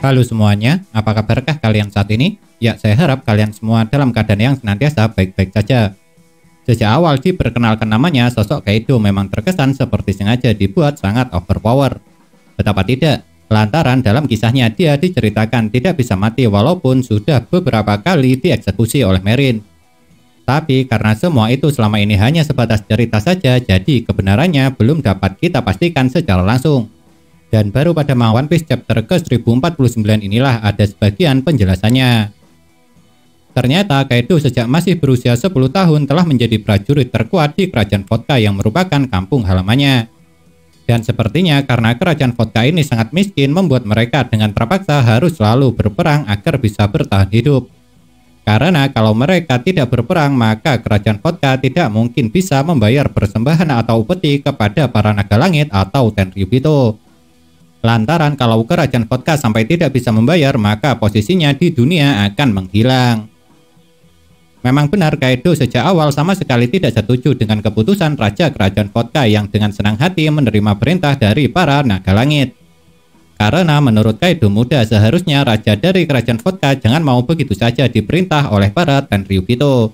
Halo semuanya, apa kabarkah kalian saat ini? Ya, saya harap kalian semua dalam keadaan yang senantiasa baik-baik saja. Sejak awal diperkenalkan namanya, sosok Kaido memang terkesan seperti sengaja dibuat sangat overpower. Betapa tidak, lantaran dalam kisahnya dia diceritakan tidak bisa mati walaupun sudah beberapa kali dieksekusi oleh Marine. Tapi karena semua itu selama ini hanya sebatas cerita saja, jadi kebenarannya belum dapat kita pastikan secara langsung. Dan baru pada One Piece chapter ke-1049 inilah ada sebagian penjelasannya. Ternyata Kaido sejak masih berusia 10 tahun telah menjadi prajurit terkuat di kerajaan Vodka yang merupakan kampung halamannya. Dan sepertinya karena kerajaan Vodka ini sangat miskin membuat mereka dengan terpaksa harus selalu berperang agar bisa bertahan hidup. Karena kalau mereka tidak berperang maka kerajaan Vodka tidak mungkin bisa membayar persembahan atau upeti kepada para naga langit atau Tenryubito. Lantaran kalau kerajaan Vodka sampai tidak bisa membayar, maka posisinya di dunia akan menghilang. Memang benar Kaido sejak awal sama sekali tidak setuju dengan keputusan Raja Kerajaan Vodka yang dengan senang hati menerima perintah dari para naga langit. Karena menurut Kaido muda seharusnya Raja dari Kerajaan Vodka jangan mau begitu saja diperintah oleh para Tenryubito.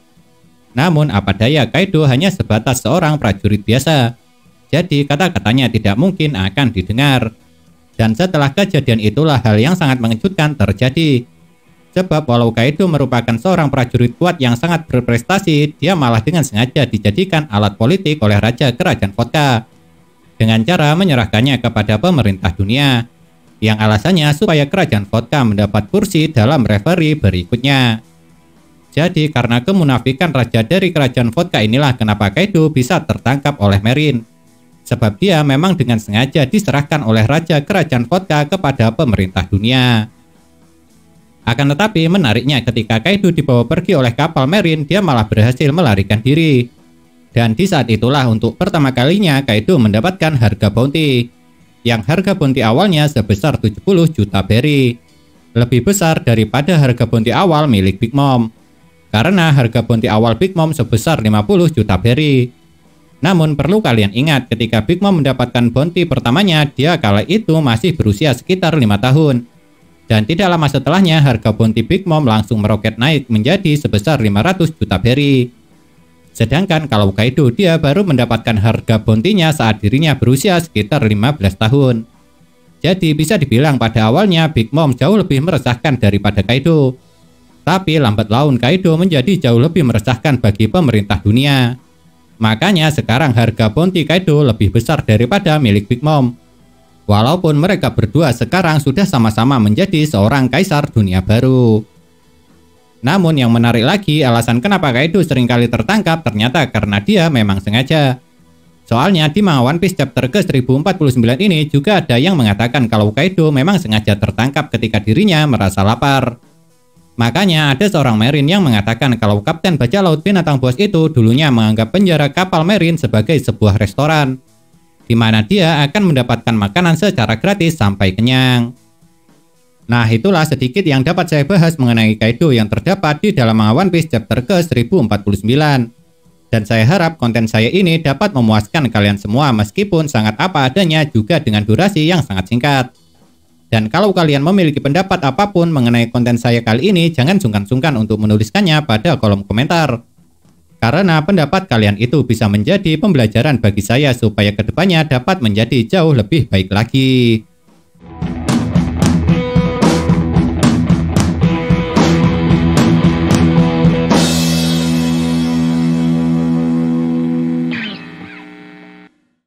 Namun apa daya Kaido hanya sebatas seorang prajurit biasa. Jadi kata-katanya tidak mungkin akan didengar. Dan setelah kejadian itulah hal yang sangat mengejutkan terjadi. Sebab walau Kaido merupakan seorang prajurit kuat yang sangat berprestasi, dia malah dengan sengaja dijadikan alat politik oleh Raja Kerajaan Vodka. Dengan cara menyerahkannya kepada pemerintah dunia. Yang alasannya supaya Kerajaan Vodka mendapat kursi dalam referee berikutnya. Jadi karena kemunafikan Raja dari Kerajaan Vodka inilah kenapa Kaido bisa tertangkap oleh Marine. Sebab dia memang dengan sengaja diserahkan oleh Raja Kerajaan Vodka kepada pemerintah dunia. Akan tetapi menariknya ketika Kaido dibawa pergi oleh kapal Marine, dia malah berhasil melarikan diri. Dan di saat itulah untuk pertama kalinya Kaido mendapatkan harga bounty. Yang harga bounty awalnya sebesar 70 juta berry. Lebih besar daripada harga bounty awal milik Big Mom. Karena harga bounty awal Big Mom sebesar 50 juta berry. Namun perlu kalian ingat ketika Big Mom mendapatkan bounty pertamanya, dia kala itu masih berusia sekitar 5 tahun. Dan tidak lama setelahnya harga bounty Big Mom langsung meroket naik menjadi sebesar 500 juta berry. Sedangkan kalau Kaido dia baru mendapatkan harga bounty-nya saat dirinya berusia sekitar 15 tahun. Jadi bisa dibilang pada awalnya Big Mom jauh lebih meresahkan daripada Kaido. Tapi lambat laun Kaido menjadi jauh lebih meresahkan bagi pemerintah dunia. Makanya sekarang harga bounty Kaido lebih besar daripada milik Big Mom. Walaupun mereka berdua sekarang sudah sama-sama menjadi seorang kaisar dunia baru. Namun yang menarik lagi alasan kenapa Kaido seringkali tertangkap ternyata karena dia memang sengaja. Soalnya di One Piece chapter ke-1049 ini juga ada yang mengatakan kalau Kaido memang sengaja tertangkap ketika dirinya merasa lapar. Makanya ada seorang Marine yang mengatakan kalau Kapten Bajak Laut Binatang Buas itu dulunya menganggap penjara kapal Marine sebagai sebuah restoran, di mana dia akan mendapatkan makanan secara gratis sampai kenyang. Nah itulah sedikit yang dapat saya bahas mengenai Kaido yang terdapat di dalam One Piece chapter ke-1049. Dan saya harap konten saya ini dapat memuaskan kalian semua meskipun sangat apa adanya juga dengan durasi yang sangat singkat. Dan kalau kalian memiliki pendapat apapun mengenai konten saya kali ini, jangan sungkan-sungkan untuk menuliskannya pada kolom komentar. Karena pendapat kalian itu bisa menjadi pembelajaran bagi saya supaya kedepannya dapat menjadi jauh lebih baik lagi.